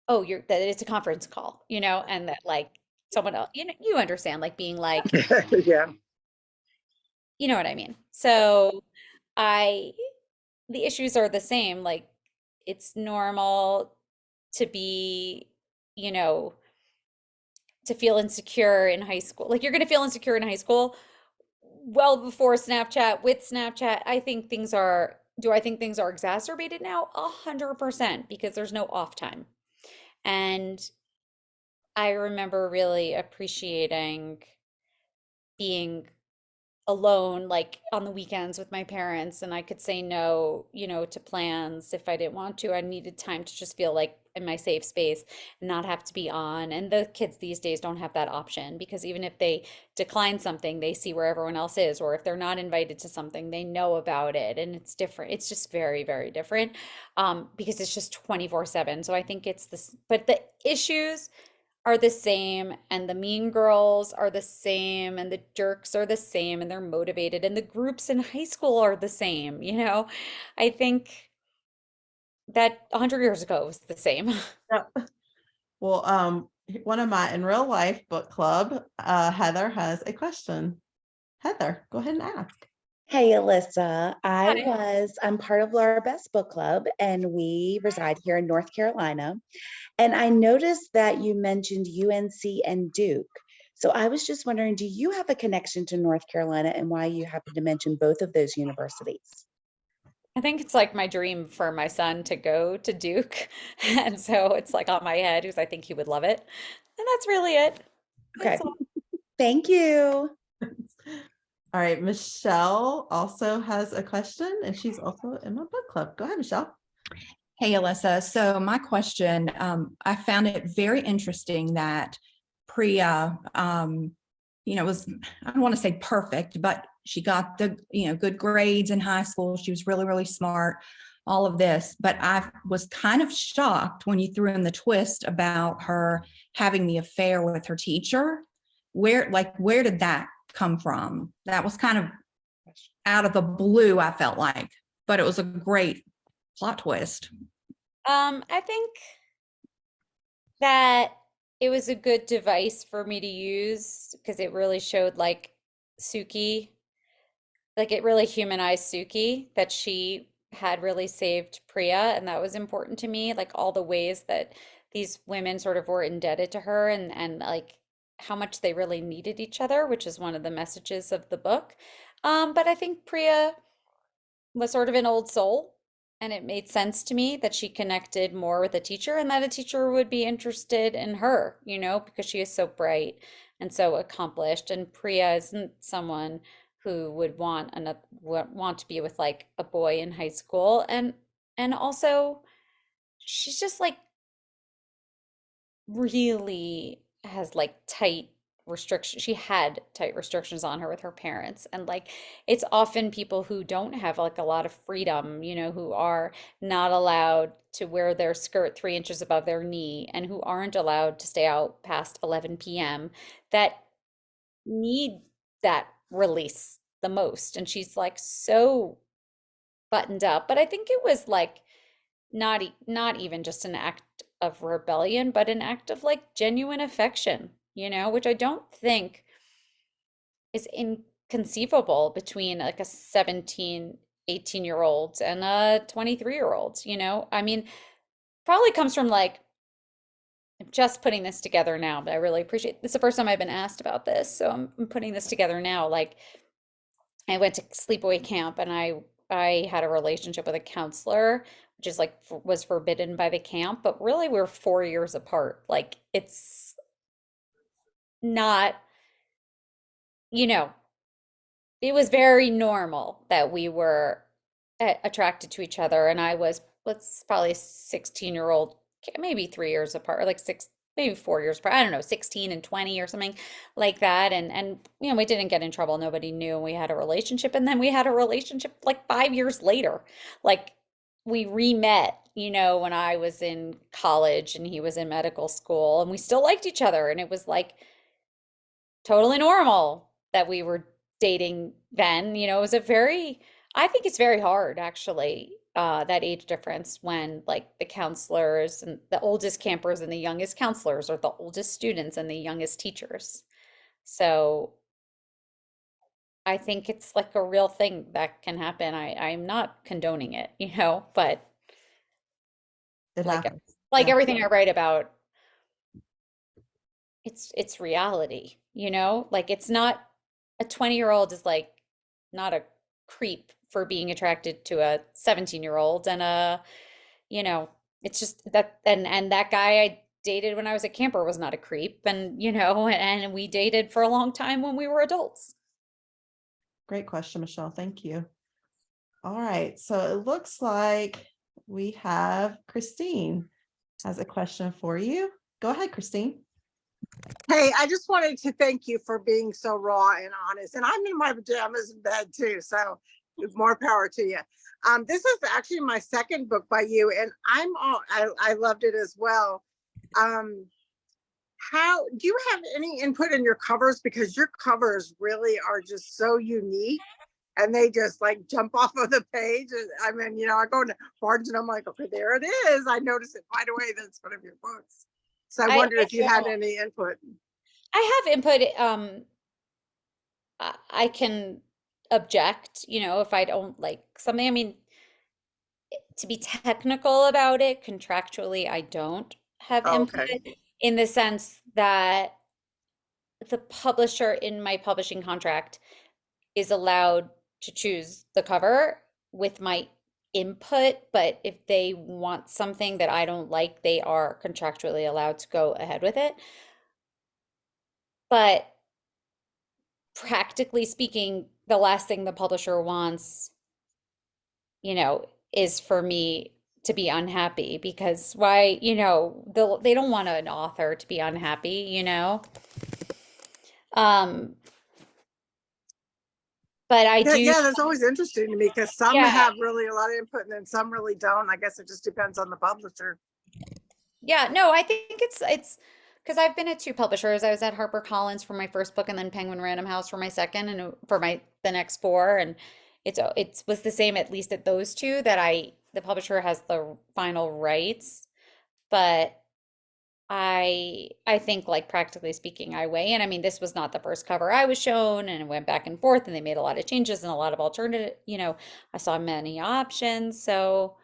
oh, that it's a conference call, and that like someone else, you understand, like being like,
Yeah.
you know what I mean? So I, the issues are the same. Like it's normal to be, you know, to feel insecure in high school. Like you're going to feel insecure in high school well before Snapchat, with Snapchat. Do I think things are exacerbated now? 100% because there's no off time. And I remember really appreciating being alone, like on the weekends with my parents, and I could say no, to plans if I didn't want to. I needed time to just feel like in my safe space and not have to be on. And the kids these days don't have that option because even if they decline something, they see where everyone else is, or if they're not invited to something, they know about it. And it's different. It's just very, very different because it's just 24/7. So I think it's this, but the issues are the same and the mean girls are the same and the jerks are the same and they're motivated and the groups in high school are the same, I think that 100 years ago was the same.
yeah. Well, one of my in real life book club, Heather has a question. Heather, go ahead and ask.
Hey, Alyssa.
Hi.
I'm part of Laura Best Book Club, and we reside here in North Carolina. And I noticed that you mentioned UNC and Duke. So I was just wondering, do you have a connection to North Carolina and why you happen to mention both of those universities?
I think it's like my dream for my son to go to Duke. And so it's like on my head because I think he would love it. And that's really it.
Okay,
That's all.
thank you.
All right, Michelle also has a question, and she's also in my book club. Go ahead, Michelle.
Hey, Alyssa. So my question, I found it very interesting that Priya, was, I don't want to say perfect, but she got the, good grades in high school. She was really, really smart, all of this. But I was kind of shocked when you threw in the twist about her having the affair with her teacher. Where did that come from? That was kind of out of the blue, I felt like, but it was a great plot twist.
I think that it was a good device for me to use because it really showed like Suki, like it really humanized Suki that she had really saved Priya, and that was important to me, like all the ways that these women sort of were indebted to her and like how much they really needed each other, which is one of the messages of the book. But I think Priya was sort of an old soul. And it made sense to me that she connected more with a teacher and that a teacher would be interested in her, because she is so bright and so accomplished. And Priya isn't someone who would want to be with like a boy in high school. And also she's just like really has like tight restrictions. She had tight restrictions on her with her parents. And like it's often people who don't have like a lot of freedom, who are not allowed to wear their skirt 3 inches above their knee and who aren't allowed to stay out past 11 p.m. that need that release the most. And she's like so buttoned up. But I think it was like not even just an act of rebellion, but an act of like genuine affection, which I don't think is inconceivable between like a 17, 18-year-old and a 23-year-old, I mean, probably comes from like I'm just putting this together now, but I really appreciate it's the first time I've been asked about this. So I'm putting this together now. Like I went to sleepaway camp and I had a relationship with a counselor, which is like was forbidden by the camp, but really we're 4 years apart. Like it's not, you know, it was very normal that we were attracted to each other. And I was, let's probably 16-year-old, maybe 3 years apart, or like six, maybe 4 years apart. I don't know, 16 and 20 or something like that. And we didn't get in trouble. Nobody knew. And we had a relationship. And then we had a relationship like 5 years later. Like we re-met, when I was in college and he was in medical school, and we still liked each other. And it was like totally normal that we were dating then. It was I think it's very hard actually, that age difference when like the counselors and the oldest campers and the youngest counselors are the oldest students and the youngest teachers. So I think it's like a real thing that can happen. I'm not condoning it, but
It
like
happens.
like
Yeah.
everything I write about, it's reality, like it's not a 20-year-old is like not a creep for being attracted to a 17-year-old and it's just that and that guy I dated when I was a camper was not a creep and and we dated for a long time when we were adults.
Great question, Michelle. Thank you. All right. So it looks like we have Christine has a question for you. Go ahead, Christine.
Hey, I just wanted to thank you for being so raw and honest. And I'm in my pajamas in bed too, so more power to you. This is actually my second book by you, and I loved it as well. How do you have any input in your covers? Because your covers really are just so unique, and they just like jump off of the page. I mean, I go to Barnes and I'm like, okay, there it is. I notice it right away. That's one of your books. So I wondered if you had any input.
I have input. I can object, if I don't like something. I mean, to be technical about it, contractually, I don't have
Oh,
input
okay.
in the sense that the publisher in my publishing contract is allowed to choose the cover with my input, but if they want something that I don't like, they are contractually allowed to go ahead with it. But practically speaking, the last thing the publisher wants, is for me to be unhappy, because why, they don't want an author to be unhappy. Um, but I
Yeah,
do,
yeah, that's always interesting to me because some
yeah,
have really a lot of input and then some really don't. I guess it just depends on the publisher.
yeah, no, I think it's because I've been at two publishers. I was at HarperCollins for my first book and then Penguin Random House for my second and for the next four. And it was the same, at least at those two, that the publisher has the final rights. But I think, like, practically speaking, I weigh in. I mean, this was not the first cover I was shown, and it went back and forth, and they made a lot of changes and a lot of alternative, I saw many options. So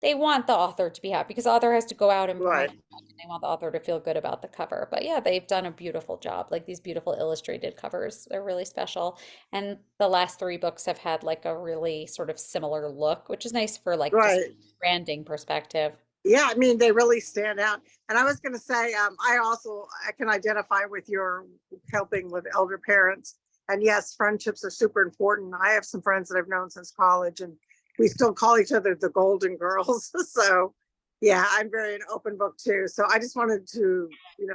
they want the author to be happy because the author has to go out and promote
Right.
the book, and they want the author to feel good about the cover. But yeah, they've done a beautiful job. Like, these beautiful illustrated covers, they're really special. And the last three books have had like a really sort of similar look, which is nice for like just
Right.
branding perspective.
Yeah, I mean, they really stand out. And I was going to say, I can identify with your helping with elder parents. And yes, friendships are super important. I have some friends that I've known since college, and we still call each other the Golden Girls. So yeah, I'm very an open book too. So I just wanted to,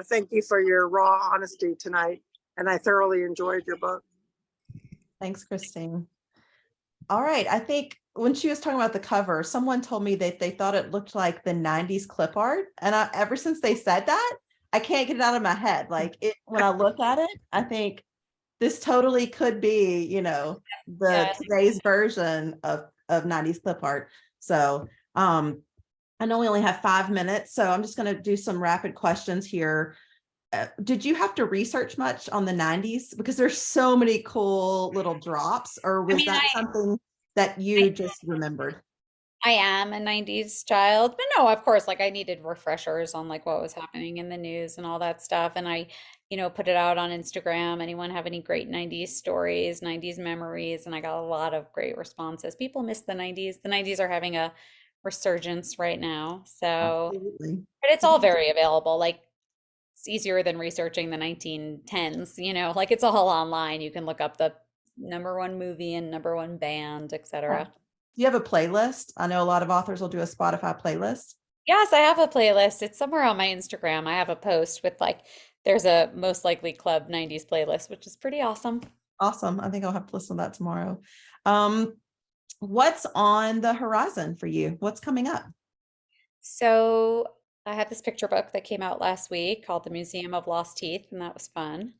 thank you for your raw honesty tonight. And I thoroughly enjoyed your book.
Thanks, Christine. All right. I think when she was talking about the cover, someone told me that they thought it looked like the 90s clip art. And ever since they said that, I can't get it out of my head. Like, when I look at it, I think this totally could be,
Yeah.
today's version of 90s clip art. So I know we only have 5 minutes, so I'm just going to do some rapid questions here. Did you have to research much on the 90s? Because there's so many cool little drops, or was that something that you just remembered?
I am a 90s child, but no, of course, like, I needed refreshers on like what was happening in the news and all that stuff. And I, put it out on Instagram. Anyone have any great 90s stories, 90s memories? And I got a lot of great responses. People miss the 90s. The 90s are having a resurgence right now. So,
Absolutely.
but it's all very available. Like, it's easier than researching the 1910s, like, it's all online. You can look up the #1 movie and #1 band, etc.
Do you have a playlist? I know a lot of authors will do a Spotify playlist.
Yes, I have a playlist. It's somewhere on my Instagram. I have a post with like, there's a most likely club 90s playlist, which is pretty awesome.
Awesome. I think I'll have to listen to that tomorrow. What's on the horizon for you? What's coming up?
So I had this picture book that came out last week called The Museum of Lost Teeth, and that was fun.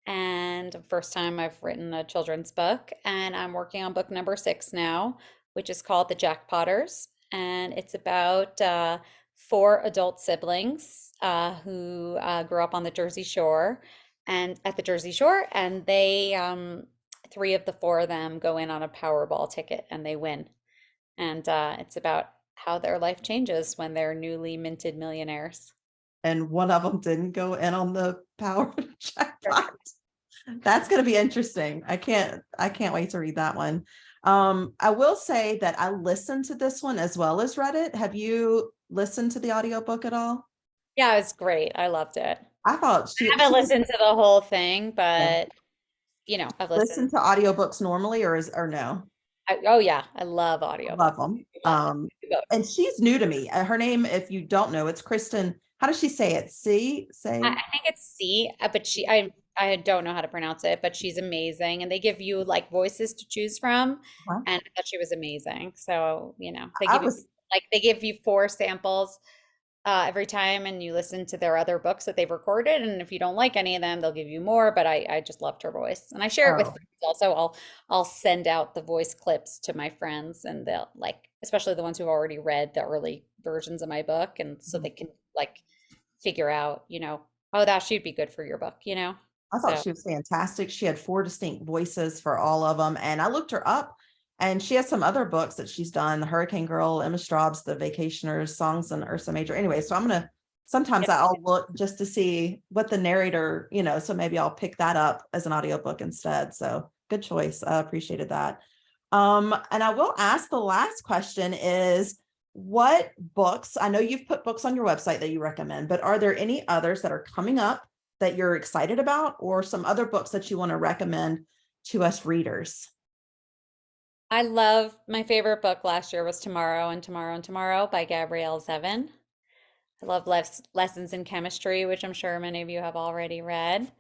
And first time I've written a children's book, and I'm working on book number 6 now, which is called The Jackpotters. And it's about 4 adult siblings who grew up on the Jersey Shore and at the Jersey Shore, and they 3 of the 4 of them go in on a Powerball ticket and they win. And it's about how their life changes when they're newly minted millionaires.
And one of them didn't go in on the power jackpot. That's going to be interesting. I can't wait to read that one. I will say that I listened to this one as well as read it. Have you listened to the audiobook at all?
Yeah, it was great. I loved it.
I thought
I haven't listened to the whole thing, but I've
listen
listened.
to audiobooks normally or no?
Oh yeah, I love audio.
Love them. And she's new to me. Her name, if you don't know, it's Kristen. How does she say it?
I think it's C, but I don't know how to pronounce it, but she's amazing. And they give you like voices to choose from.
Uh-huh.
And I thought she was amazing. So, they give you 4 samples every time, and you listen to their other books that they've recorded. And if you don't like any of them, they'll give you more. But I just loved her voice, and I share it with friends also. I'll send out the voice clips to my friends, and they'll especially the ones who've already read the early versions of my book, and so they can figure out, oh, that should be good for your book,
I thought
So
she was fantastic. She had 4 distinct voices for all of them. And I looked her up, and she has some other books that she's done: The Hurricane Girl, Emma Straub's The Vacationers, Songs in Ursa Major. Anyway, so sometimes
Yeah.
I'll look just to see what the narrator, so maybe I'll pick that up as an audiobook instead. So good choice. I appreciated that. And I will ask, the last question is, what books, I know you've put books on your website that you recommend, but are there any others that are coming up that you're excited about, or some other books that you want to recommend to us readers?
I love, my favorite book last year was Tomorrow and Tomorrow and Tomorrow by Gabrielle Zevin. I love Lessons in Chemistry, which I'm sure many of you have already read.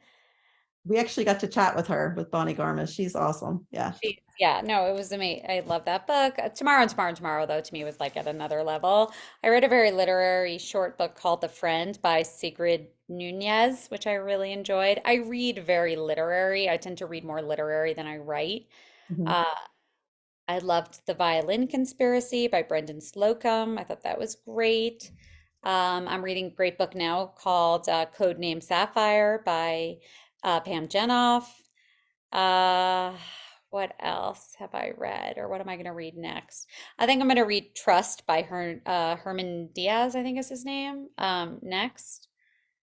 We actually got to chat with her, with Bonnie Garmis. She's awesome. Yeah.
Yeah, no, it was amazing. I love that book. Tomorrow and Tomorrow and Tomorrow, though, to me was like at another level. I read a very literary short book called The Friend by Sigrid Nunez, which I really enjoyed. I read very literary. I tend to read more literary than I write.
Mhm.
Uh, I loved The Violin Conspiracy by Brendan Slocum. I thought that was great. I'm reading a great book now called Codename Sapphire by Pam Jenoff. Uh, what else have I read, or what am I going to read next? I think I'm going to read Trust by Herman Diaz, I think is his name. Next.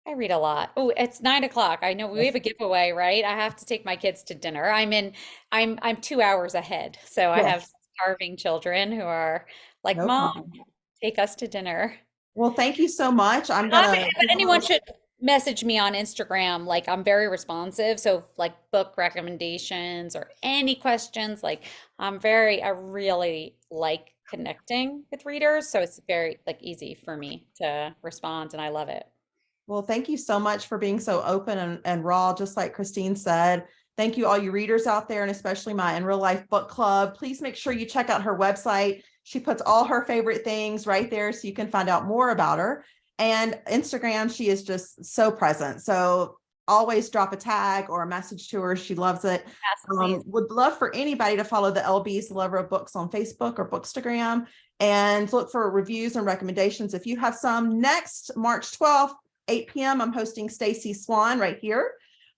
I read a lot. Oh, it's 9 o'clock. I know we have a giveaway, right? I have to take my kids to dinner. I'm 2 hours ahead. So I have
Yes.
starving children who are like,
No
Mom,
problem.
take us to dinner.
Well, thank you so much. I'm
But
gonna
anyone should message me on Instagram. Like I'm very responsive. So like book recommendations or any questions, like I really like connecting with readers. So it's very like easy for me to respond and I love it.
Well, thank you so much for being so open and raw, just like Christine said. Thank you, all you readers out there, and especially my In Real Life Book Club. Please make sure you check out her website. She puts all her favorite things right there so you can find out more about her. And Instagram, she is just so present. So always drop a tag or a message to her. She loves it.
Yes, please.
Would love for anybody to follow the LB's, the Lover of Books, on Facebook or Bookstagram, and look for reviews and recommendations if you have some. Next March 12th, 8 p.m., I'm hosting Stacy Swan right here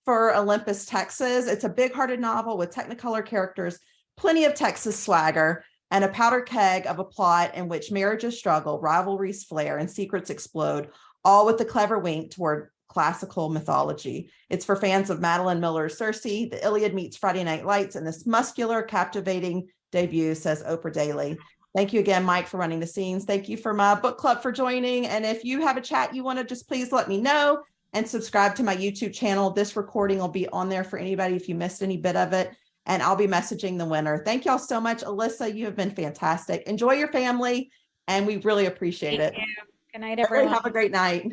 for Olympus, Texas. It's a big-hearted novel with Technicolor characters, plenty of Texas swagger, and a powder keg of a plot in which marriages struggle, rivalries flare, and secrets explode, all with a clever wink toward classical mythology. It's for fans of Madeline Miller's Circe, The Iliad meets Friday Night Lights, and this muscular, captivating debut, says Oprah Daily. Thank you again, Mike, for running the scenes. Thank you for my book club for joining. And if you have a chat you want to, just please let me know, and subscribe to my YouTube channel. This recording will be on there for anybody if you missed any bit of it, and I'll be messaging the winner. Thank y'all so much. Elyssa, you have been fantastic. Enjoy your family, and we really appreciate
Thank
it.
you. Good night,
Everybody
everyone.
have a great night.